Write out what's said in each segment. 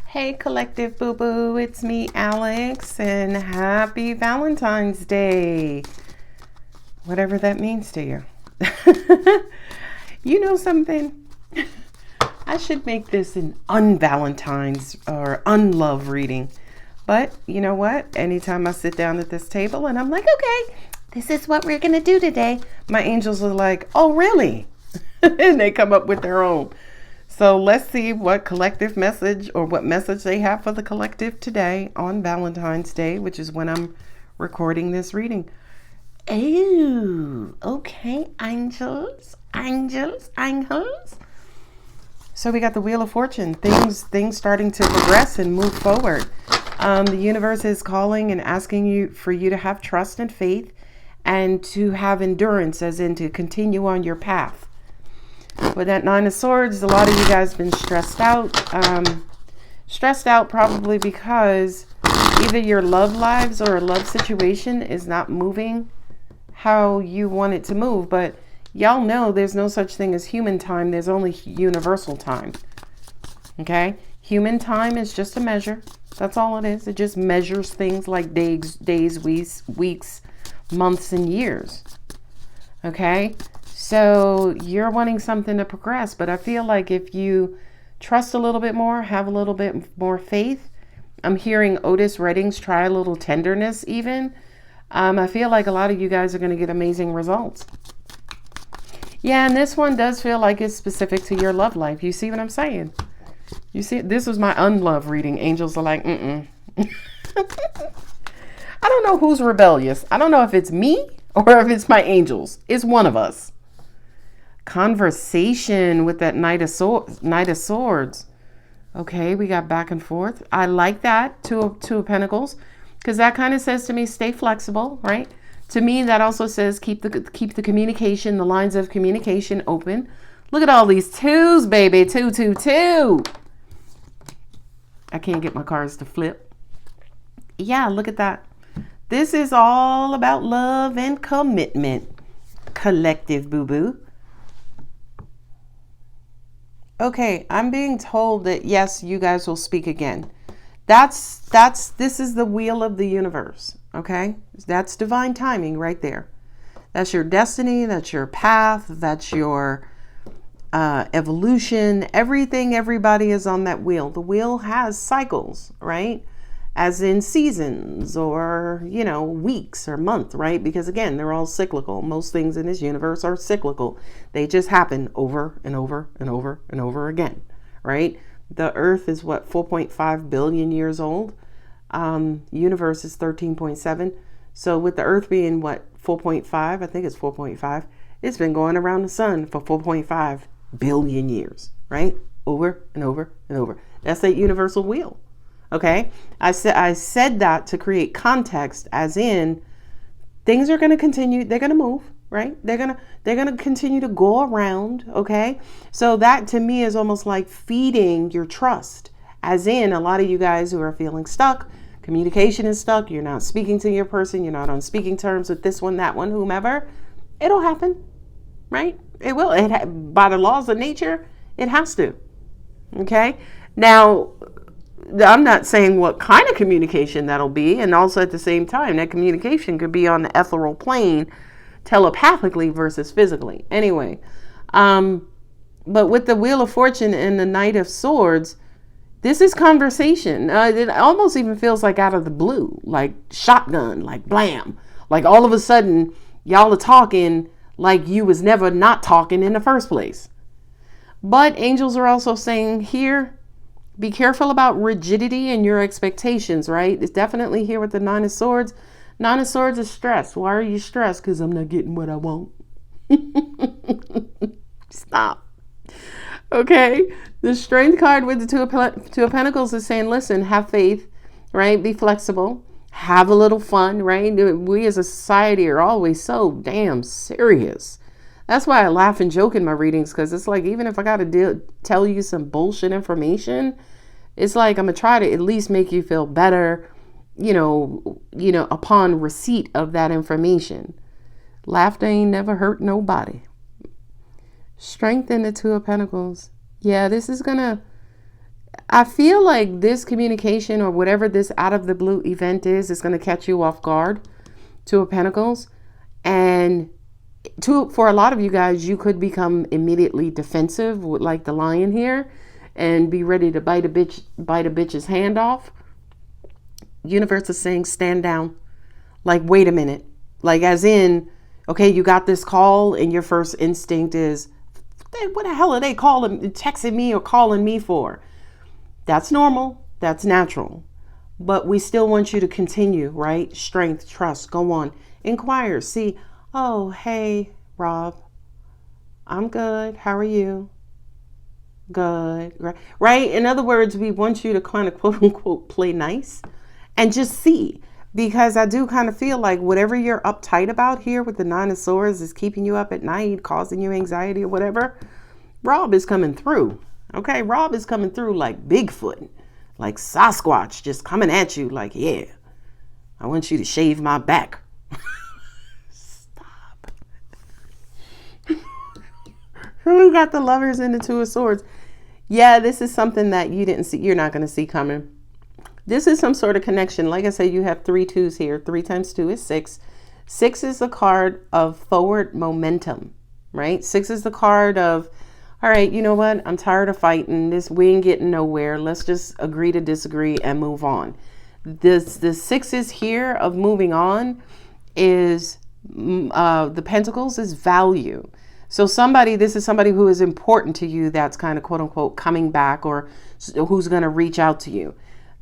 Hey, Collective Boo Boo, it's me, Alex, and happy Valentine's Day. Whatever that means to you. You know something? I should make this an un-Valentine's or unlove reading. But you know what? Anytime I sit down at this table and I'm like, okay, this is what we're going to do today, my angels are like, oh, really? And they come up with their own. So let's see what collective message or what message they have for the collective today on Valentine's Day, which is when I'm recording this reading. Oh, okay, angels. So we got the Wheel of Fortune, things starting to progress and move forward. The universe is calling and asking for you to have trust and faith and to have endurance, as in to continue on your path. With that Nine of Swords, a lot of you guys have been stressed out. Stressed out probably because either your love lives or a love situation is not moving how you want it to move. But y'all know there's no such thing as human time. There's only universal time. Okay? Human time is just a measure. That's all it is. It just measures things like days, weeks, months, and years. Okay? So you're wanting something to progress, but I feel like if you trust a little bit more, have a little bit more faith, I'm hearing Otis Redding's try a little tenderness even. I feel like a lot of you guys are going to get amazing results. Yeah, and this one does feel like it's specific to your love life. You see what I'm saying? You see, this was my unlove reading. Angels are like, I don't know who's rebellious. I don't know if it's me or if it's my angels. It's one of us. Conversation with that Knight of Swords. Okay, we got back and forth. I like that. Two of Pentacles, because that kind of says to me, stay flexible, right? To me, that also says keep the communication, the lines of communication open. Look at all these twos, baby. Two, two, two. I can't get my cards to flip. Yeah, look at that. This is all about love and commitment. Collective boo-boo. Okay, I'm being told that yes, you guys will speak again. This is the wheel of the universe, okay? That's divine timing right there. That's your destiny, that's your path, that's your evolution. Everything, everybody is on that wheel. The wheel has cycles, right? As in seasons or, weeks or month, right? Because again, they're all cyclical. Most things in this universe are cyclical. They just happen over and over and over and over again, right? The earth is what, 4.5 billion years old? Universe is 13.7. So with the earth being what, 4.5, I think it's 4.5, it's been going around the sun for 4.5 billion years, right? Over and over and over. That's that universal wheel. Okay, I said that to create context, as in things are going to continue. They're going to move, right? They're going to continue to go around. Okay, so that to me is almost like feeding your trust, as in a lot of you guys who are feeling stuck. Communication is stuck. You're not speaking to your person. You're not on speaking terms with this one, that one, whomever. It'll happen, right? It will. By the laws of nature, it has to. Okay, now. I'm not saying what kind of communication that'll be, and also at the same time, that communication could be on the ethereal plane, telepathically versus physically. Anyway, but with the Wheel of Fortune and the Knight of Swords, this is conversation. It almost even feels like out of the blue, like shotgun, like blam. Like all of a sudden, y'all are talking like you was never not talking in the first place. But angels are also saying here, be careful about rigidity in your expectations, right? It's definitely here with the Nine of Swords. Nine of Swords is stress. Why are you stressed? Because I'm not getting what I want. Stop. Okay. The Strength card with the Two of Pentacles is saying, listen, have faith, right? Be flexible. Have a little fun, right? We as a society are always so damn serious. That's why I laugh and joke in my readings, because it's like, even if I got to tell you some bullshit information, it's like I'm going to try to at least make you feel better, upon receipt of that information. Laughter ain't never hurt nobody. Strength in the Two of Pentacles. Yeah, this is going to, I feel like this communication or whatever this out of the blue event is going to catch you off guard. Two of Pentacles. And for a lot of you guys, you could become immediately defensive, like the lion here, and be ready to bite a bitch's hand off. Universe is saying, stand down. Like, wait a minute. Like, as in, okay, you got this call and your first instinct is, what the hell are they texting me or calling me for? That's normal. That's natural. But we still want you to continue, right? Strength, trust, go on. Inquire, see, oh, hey, Rob, I'm good. How are you? Good. Right? In other words, we want you to kind of quote unquote play nice and just see. Because I do kind of feel like whatever you're uptight about here with the Nine of Swords is keeping you up at night, causing you anxiety or whatever. Rob is coming through. Okay, Rob is coming through like Bigfoot, like Sasquatch, just coming at you like, yeah, I want you to shave my back. Stop. We got the Lovers and the Two of Swords. Yeah, this is something that you didn't see. You're not going to see coming. This is some sort of connection. Like I said, you have 3 2s here. 3 times 2 is 6. 6 is the card of forward momentum, right? 6 is the card of, all right, you know what? I'm tired of fighting. We ain't getting nowhere. Let's just agree to disagree and move on. The 6s here of moving on is the Pentacles is value. So this is somebody who is important to you that's kind of quote unquote coming back or who's going to reach out to you.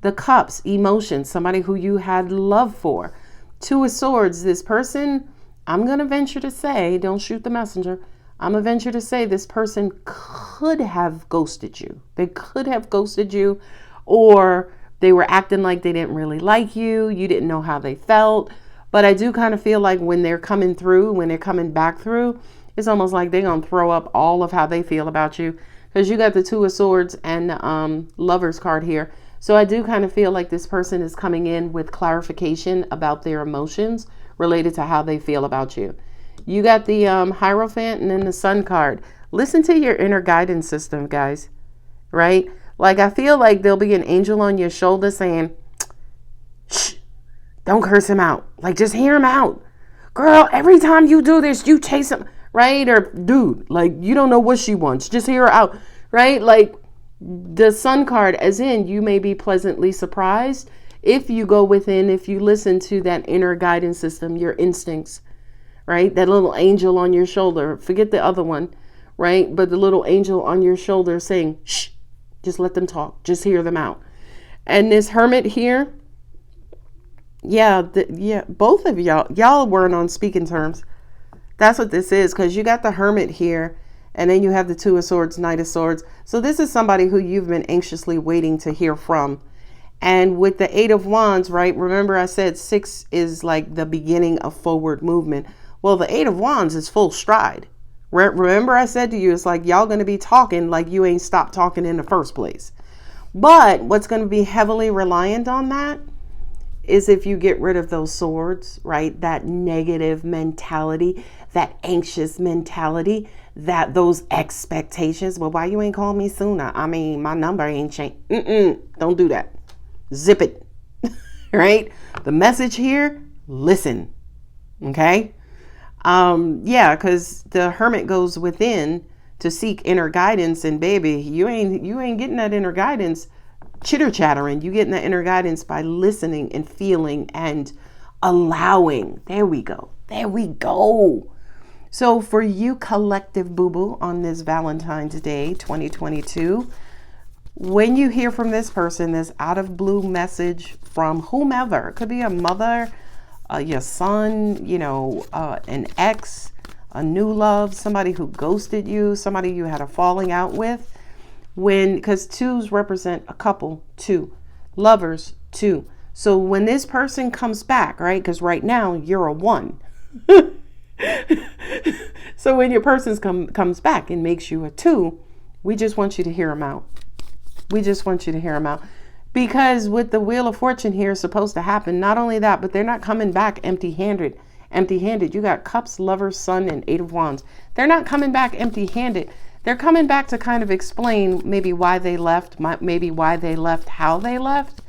The Cups, emotion, somebody who you had love for. 2 of Swords, this person, I'm going to venture to say, don't shoot the messenger. I'm going to venture to say this person could have ghosted you. They could have ghosted you, or they were acting like they didn't really like you. You didn't know how they felt. But I do kind of feel like when they're coming through, when they're coming back through, it's almost like they're going to throw up all of how they feel about you. Because you got the 2 of Swords and Lovers card here. So I do kind of feel like this person is coming in with clarification about their emotions related to how they feel about you. You got the Hierophant and then the Sun card. Listen to your inner guidance system, guys, right? Like, I feel like there'll be an angel on your shoulder saying, shh, don't curse him out. Like, just hear him out. Girl, every time you do this, you chase him, right? Or, dude, like, you don't know what she wants. Just hear her out, right? Like, the Sun card, as in, you may be pleasantly surprised if you go within, if you listen to that inner guidance system, your instincts, right? That little angel on your shoulder. Forget the other one, right? But the little angel on your shoulder saying, shh, just let them talk. Just hear them out. And this Hermit here, yeah, both of y'all weren't on speaking terms. That's what this is, because you got the Hermit here. And then you have the 2 of Swords, Knight of Swords. So this is somebody who you've been anxiously waiting to hear from. And with the 8 of Wands, right? Remember I said 6 is like the beginning of forward movement. Well, the 8 of Wands is full stride. Remember I said to you, it's like y'all going to be talking like you ain't stopped talking in the first place. But what's going to be heavily reliant on that is if you get rid of those swords, right? That negative mentality, that anxious mentality, those expectations. Well, why you ain't called me sooner? I mean, my number ain't changed. Don't do that. Zip it, right? The message here, listen, okay? Yeah, because the Hermit goes within to seek inner guidance, and baby, you ain't getting that inner guidance chitter chattering. You getting that inner guidance by listening and feeling and allowing. There we go. There we go. So for you collective boo-boo on this Valentine's Day 2022, when you hear from this person, this out of blue message from whomever, it could be a mother, your son, an ex, a new love, somebody who ghosted you, somebody you had a falling out with, because 2s represent a couple, 2, lovers, 2. So when this person comes back, right, because right now you're a 1. So when your person comes back and makes you a 2, we just want you to hear them out. We just want you to hear them out. Because with the Wheel of Fortune here is supposed to happen, not only that, but they're not coming back empty-handed. You got Cups, Lovers, Sun, and 8 of Wands. They're not coming back empty-handed. They're coming back to kind of explain maybe why they left, maybe why they left, how they left.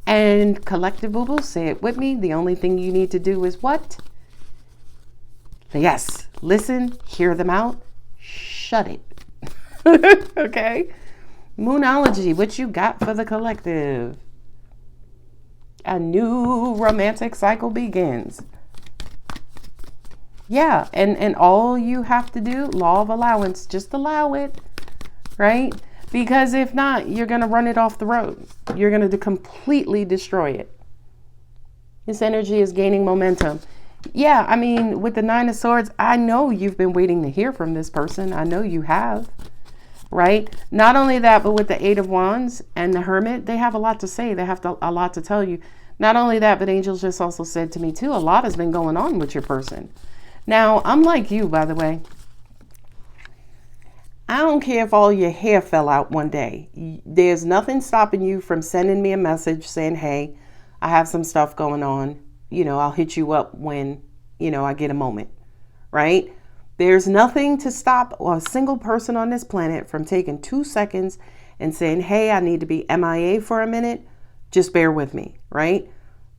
And collective boo-boo, say it with me. The only thing you need to do is what? Yes, listen, hear them out, shut it. Okay? Moonology, what you got for the collective? A new romantic cycle begins. Yeah, and all you have to do, law of allowance, just allow it, right? Because if not, you're going to run it off the road. You're going to completely destroy it. This energy is gaining momentum. Yeah, I mean, with the Nine of Swords, I know you've been waiting to hear from this person. I know you have, right? Not only that, but with the Eight of Wands and the Hermit, they have a lot to say. They have a lot to tell you. Not only that, but angels just also said to me too, a lot has been going on with your person. Now, I'm like you, by the way. I don't care if all your hair fell out one day. There's nothing stopping you from sending me a message saying, hey, I have some stuff going on. You know, I'll hit you up when, you know, I get a moment, right? There's nothing to stop a single person on this planet from taking 2 seconds and saying, hey, I need to be MIA for a minute. Just bear with me, right?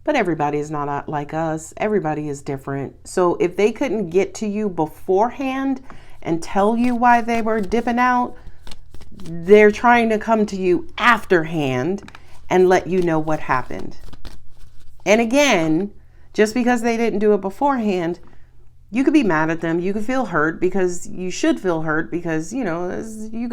But everybody is not like us. Everybody is different. So if they couldn't get to you beforehand and tell you why they were dipping out, they're trying to come to you afterhand and let you know what happened. And again, just because they didn't do it beforehand, you could be mad at them. You could feel hurt, because you should feel hurt, because, you know, they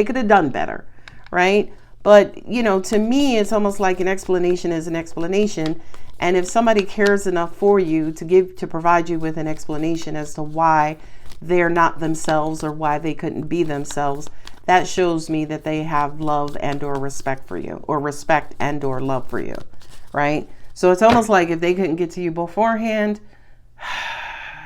could have done better, right? But, you know, to me, it's almost like an explanation is an explanation. And if somebody cares enough for you to provide you with an explanation as to why they're not themselves or why they couldn't be themselves, that shows me that they have love and or respect for you, or respect and or love for you, right? So it's almost like if they couldn't get to you beforehand,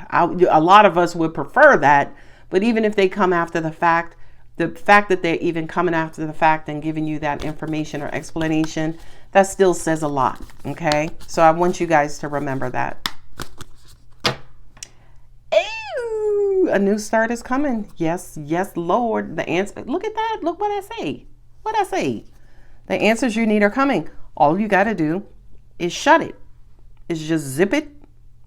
a lot of us would prefer that. But even if they come after the fact that they're even coming after the fact and giving you that information or explanation, that still says a lot, okay? So I want you guys to remember that. Ooh, a new start is coming. Yes, yes, Lord. The answer, look at that. Look what I say. What I say. The answers you need are coming. All you got to do is shut it. Is just zip it,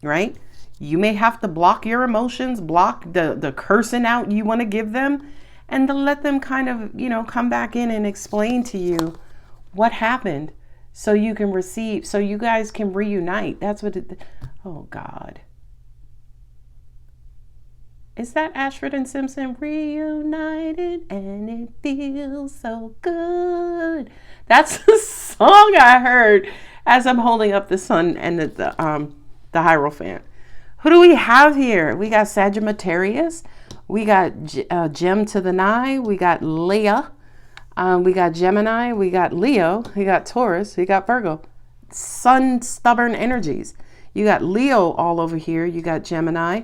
right? You may have to block your emotions, block the cursing out you want to give them, and to let them kind of, you know, come back in and explain to you what happened, so you can receive, so you guys can reunite. That's what oh God. Is that Ashford and Simpson? Reunited and it feels so good. That's the song I heard as I'm holding up the sun and the Hierophant. Who do we have here? We got Sagittarius. We got Gem to the 9. We got Leah. We got Gemini. We got Leo. We got Taurus. We got Virgo. Sun stubborn energies. You got Leo all over here. You got Gemini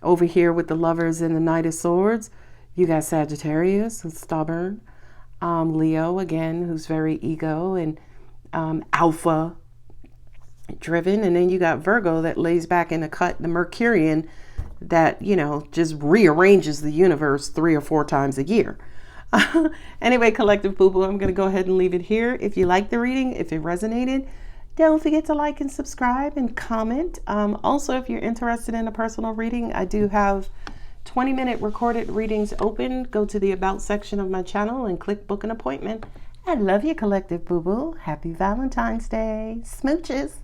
over here with the Lovers and the Knight of Swords. You got Sagittarius, who's stubborn. Leo, again, who's very ego and alpha driven. And then you got Virgo that lays back in the cut, the Mercurian, that, you know, just rearranges the universe 3 or 4 times a year. Anyway, collective boo-boo, I'm going to go ahead and leave it here. If you liked the reading, if it resonated, don't forget to like and subscribe and comment. Also, if you're interested in a personal reading, I do have 20-minute recorded readings open. Go to the About section of my channel and click Book an Appointment. I love you, collective boo-boo. Happy Valentine's Day. Smooches.